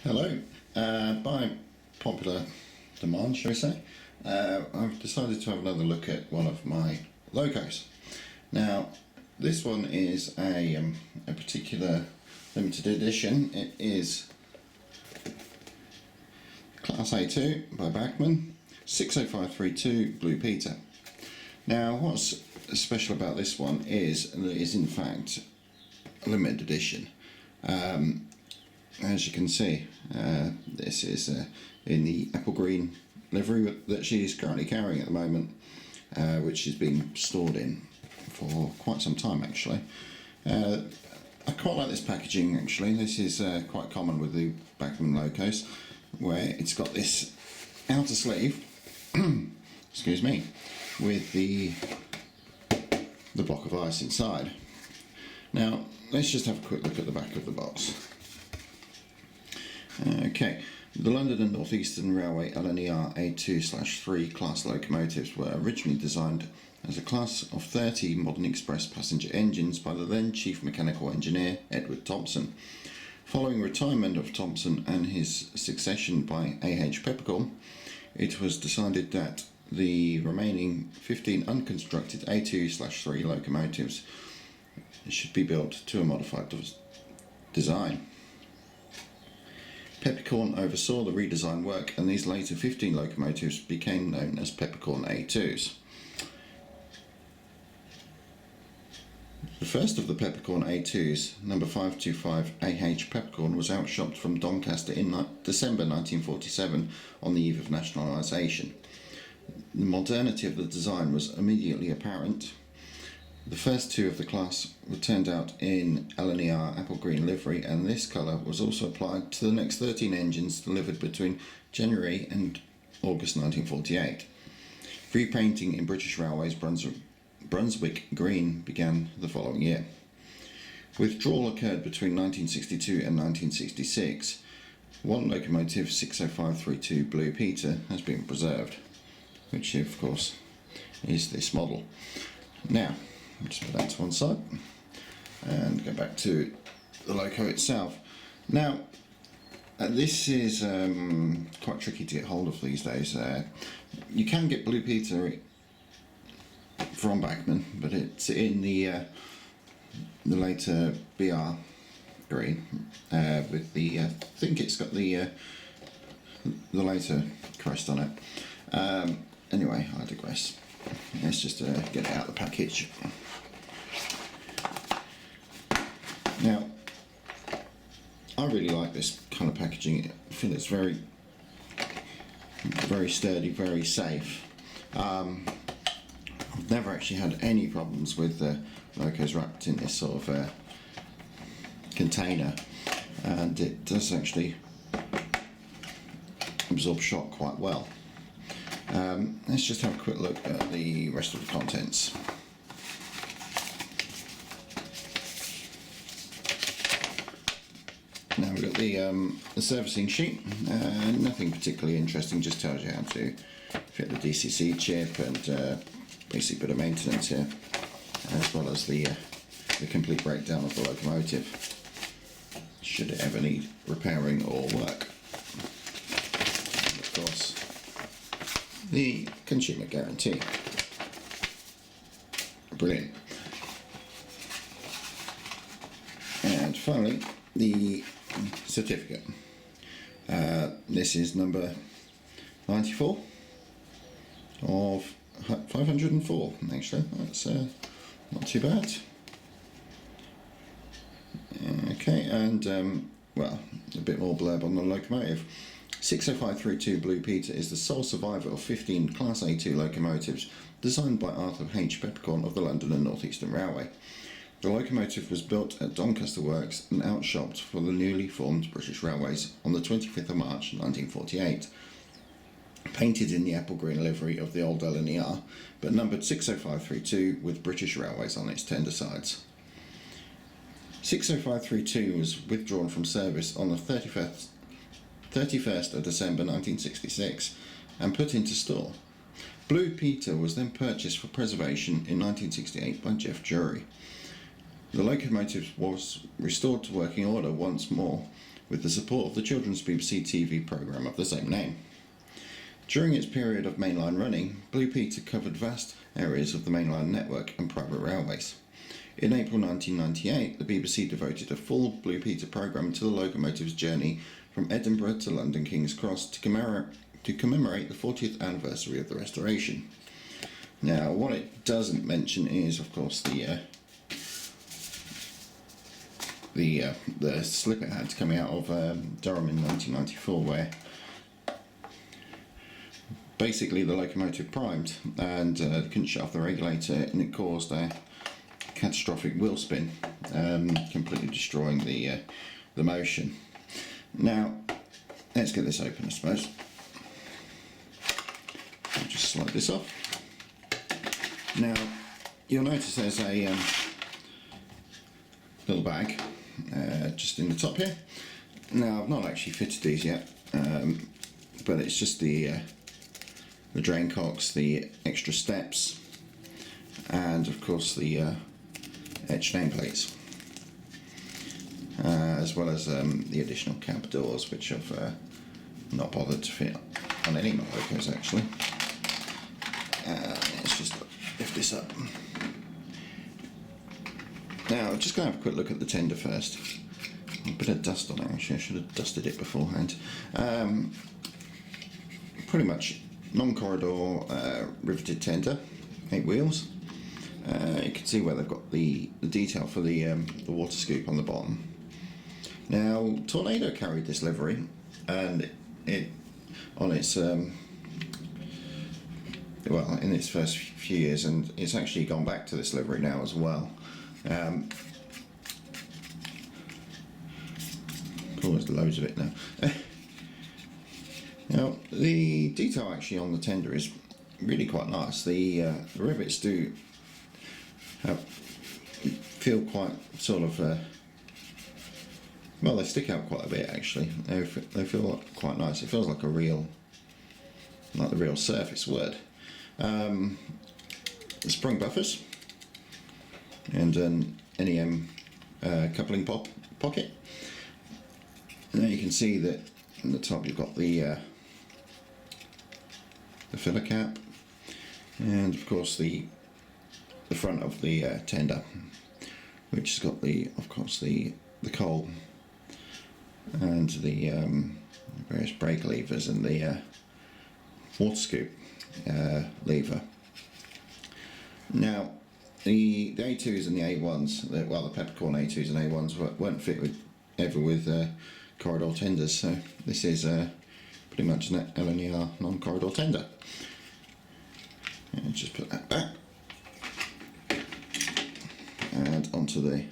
Hello. By popular demand, shall we say, I've decided to have another look at one of my locos. Now, this one is a particular limited edition. It is Class A2 by Bachmann, 60532 Blue Peter. Now, what's special about this one is that it is in fact a limited edition. As you can see, this is in the apple green livery that she's currently carrying at the moment, which is being stored in for quite some time actually. I quite like this packaging actually. This is quite common with the Bachmann locos, where it's got this outer sleeve excuse me, with the block of ice inside. Now let's just have a quick look at the back of the box. Okay, the London and North Eastern Railway LNER A2/3 class locomotives were originally designed as a class of 30 modern express passenger engines by the then Chief Mechanical Engineer Edward Thompson. Following retirement of Thompson and his succession by A.H. Peppercorn, it was decided that the remaining 15 unconstructed A2/3 locomotives should be built to a modified design. Peppercorn oversaw the redesign work, and these later 15 locomotives became known as Peppercorn A2s. The first of the Peppercorn A2s, number 525 A.H. Peppercorn, was outshopped from Doncaster in December 1947 on the eve of nationalisation. The modernity of the design was immediately apparent. The first two of the class were turned out in LNER apple green livery, and this colour was also applied to the next 13 engines delivered between January and August 1948. Repainting in British Railways Brunswick green began the following year. Withdrawal occurred between 1962 and 1966. One locomotive, 60532 Blue Peter, has been preserved, which of course is this model. Now, just put that to one side and go back to the loco itself. Now, this is quite tricky to get hold of these days. You can get Blue Peter from Bachmann, but it's in the later BR green with the I think it's got the later crest on it. Anyway, I digress. Let's just get it out of the package. Now, I really like this kind of packaging. I feel it's very sturdy, very safe. I've never actually had any problems with locos wrapped in this sort of container, and it does actually absorb shock quite well. Let's just have a quick look at the rest of the contents. Now we've got the servicing sheet. Nothing particularly interesting, just tells you how to fit the DCC chip and basic bit of maintenance here, as well as the complete breakdown of the locomotive, should it ever need repairing or work. And of course, the consumer guarantee. Brilliant. And finally, the certificate. This is number 94 of 504 actually. That's not too bad. Okay, and well, a bit more blurb on the locomotive. 60532 Blue Peter is the sole survivor of 15 Class A2 locomotives designed by Arthur H. Peppercorn of the London and North Eastern Railway. The locomotive was built at Doncaster Works and outshopped for the newly formed British Railways on the 25th of March 1948. Painted in the apple green livery of the old LNER, but numbered 60532 with British Railways on its tender sides. 60532 was withdrawn from service on the 31st of December 1966 and put into store. Blue Peter was then purchased for preservation in 1968 by Jeff Jury. The locomotive was restored to working order once more with the support of the children's BBC TV programme of the same name. During its period of mainline running, Blue Peter covered vast areas of the mainline network and private railways. In April 1998, the BBC devoted a full Blue Peter programme to the locomotive's journey from Edinburgh to London King's Cross to commemorate the 40th anniversary of the restoration. Now, what it doesn't mention is, of course, the slip it had coming out of Durham in 1994, where basically the locomotive primed and couldn't shut off the regulator, and it caused a catastrophic wheel spin, completely destroying the motion. Now, let's get this open, I suppose. I'll just slide this off. Now, you'll notice there's a little bag just in the top here. Now, I've not actually fitted these yet, but it's just the drain cocks, the extra steps, and of course the etched nameplates, as well as the additional cab doors, which I've not bothered to fit on any of my locos actually. Let's just lift this up. Now, I'm just going to have a quick look at the tender first. A bit of dust on it actually, I should have dusted it beforehand. Pretty much non-corridor riveted tender, 8 wheels. You can see where they've got the detail for the water scoop on the bottom. Now, Tornado carried this livery, and it on its well, in its first few years, and it's actually gone back to this livery now as well. There's loads of it now. Now, the detail actually on the tender is really quite nice. The rivets do feel quite sort of well, they stick out quite a bit actually. They feel quite nice. It feels like the real surface wood. The sprung buffers and an NEM coupling pocket. And then you can see that on the top you've got the filler cap, and of course the front of the tender, which has got the coal and the various brake levers and the water scoop lever. Now, the A2s and the A1s, the peppercorn A2s and A1s weren't fit ever with corridor tenders, so this is pretty much an LNER non-corridor tender. And just put that back and onto the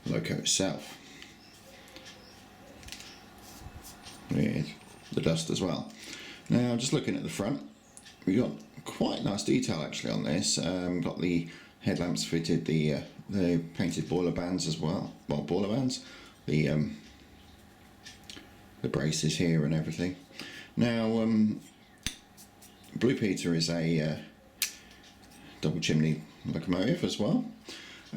loco itself with the dust as well. Now, just looking at the front, we've got quite nice detail actually on this. Got the headlamps fitted, the painted boiler bands as well. Well, boiler bands, the braces here and everything. Now, Blue Peter is a double chimney locomotive as well.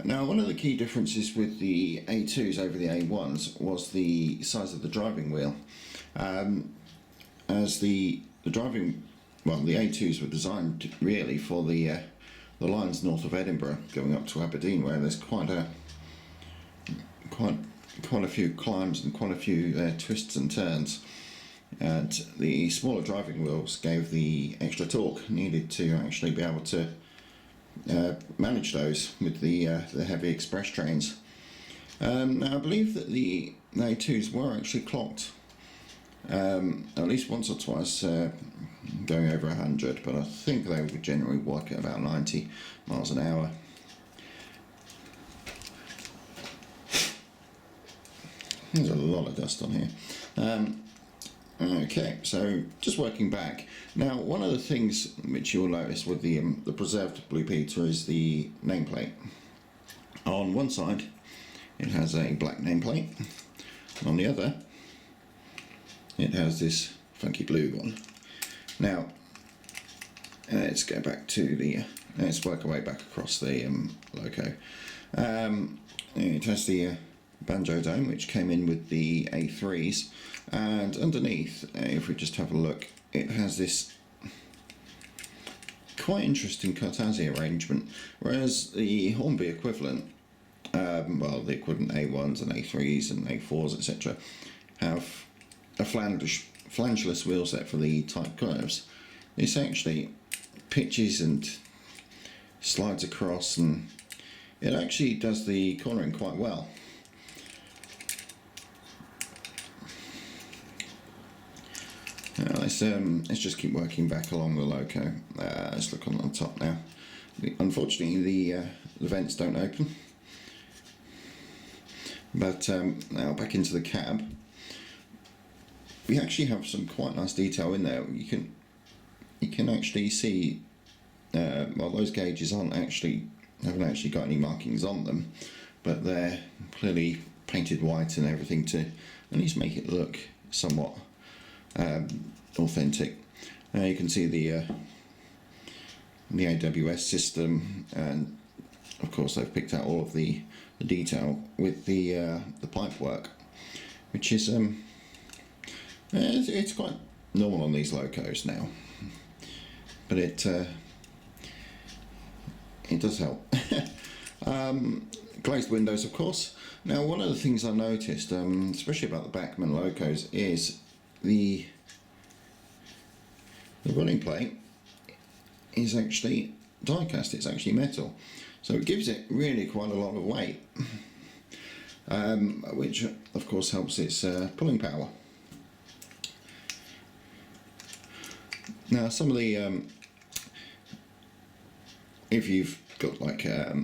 Now, one of the key differences with the A2s over the A1s was the size of the driving wheel. As the A2s were designed really for the lines north of Edinburgh going up to Aberdeen, where there's quite a few climbs and quite a few twists and turns, and the smaller driving wheels gave the extra torque needed to actually be able to manage those with the heavy express trains. Now, I believe that the A2s were actually clocked at least once or twice going over 100, but I think they would generally work at about 90 miles an hour. There's a lot of dust on here. Okay, so just working back. Now, one of the things which you'll notice with the preserved Blue Peter is the nameplate. On one side, it has a black nameplate. On the other, it has this funky blue one. Now, let's go back to let's work our way back across the loco. It has the banjo dome, which came in with the A3s, and underneath, if we just have a look, it has this quite interesting Cartazzi arrangement, whereas the Hornby equivalent, well, the equivalent A1s and A3s and A4s, etc., have a flangeless wheel set for the tight curves. This actually pitches and slides across, and it actually does the cornering quite well. Let's just keep working back along the loco. Let's look on the top now. Unfortunately, the vents don't open. But now back into the cab. We actually have some quite nice detail in there. You can actually see. Well, those gauges haven't actually got any markings on them, but they're clearly painted white and everything to at least make it look somewhat authentic. You can see the AWS system, and of course they've picked out all of the detail with the pipe work, which is it's quite normal on these locos now, but it does help. Glazed windows, of course. Now, one of the things I noticed, especially about the Bachmann locos, is the running plate is actually die cast. It's actually metal, so it gives it really quite a lot of weight, which of course helps its pulling power. Now, some of the if you've got like a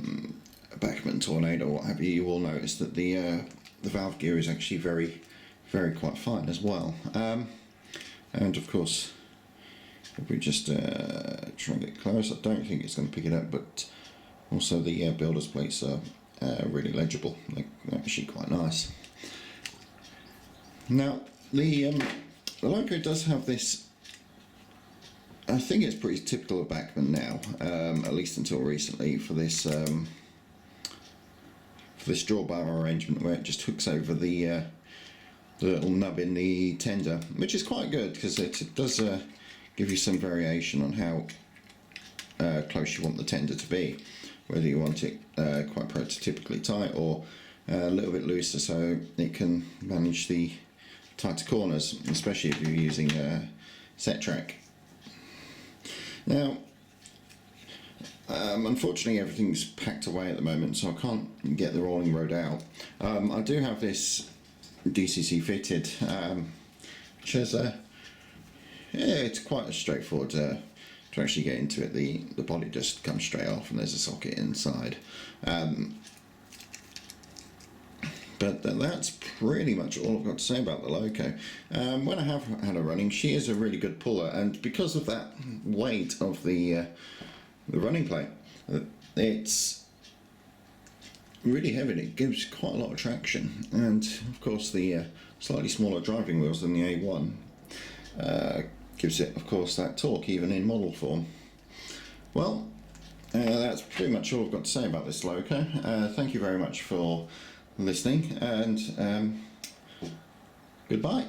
Bachmann Tornado or what have you, you will notice that the valve gear is actually very quite fine as well. And of course, if we just try and get close, I don't think it's going to pick it up, but also the builder's plates are really legible. They're actually quite nice. Now, the loco does have this. I think it's pretty typical of Bachmann now, at least until recently, for this drawbar arrangement where it just hooks over the little nub in the tender, which is quite good because it does give you some variation on how close you want the tender to be, whether you want it quite prototypically tight or a little bit looser so it can manage the tighter corners, especially if you're using set track. Now, unfortunately everything's packed away at the moment, so I can't get the rolling road out. I do have this DCC fitted, which has it's quite straightforward to actually get into it. The body just comes straight off and there's a socket inside. But that's pretty much all I've got to say about the loco. When I have had her running, she is a really good puller, and because of that weight of the running plate, it's really heavy and it gives quite a lot of traction. And of course the slightly smaller driving wheels than the A1 gives it, of course, that torque even in model form. Well, that's pretty much all I've got to say about this loco. Thank you very much for listening, and goodbye.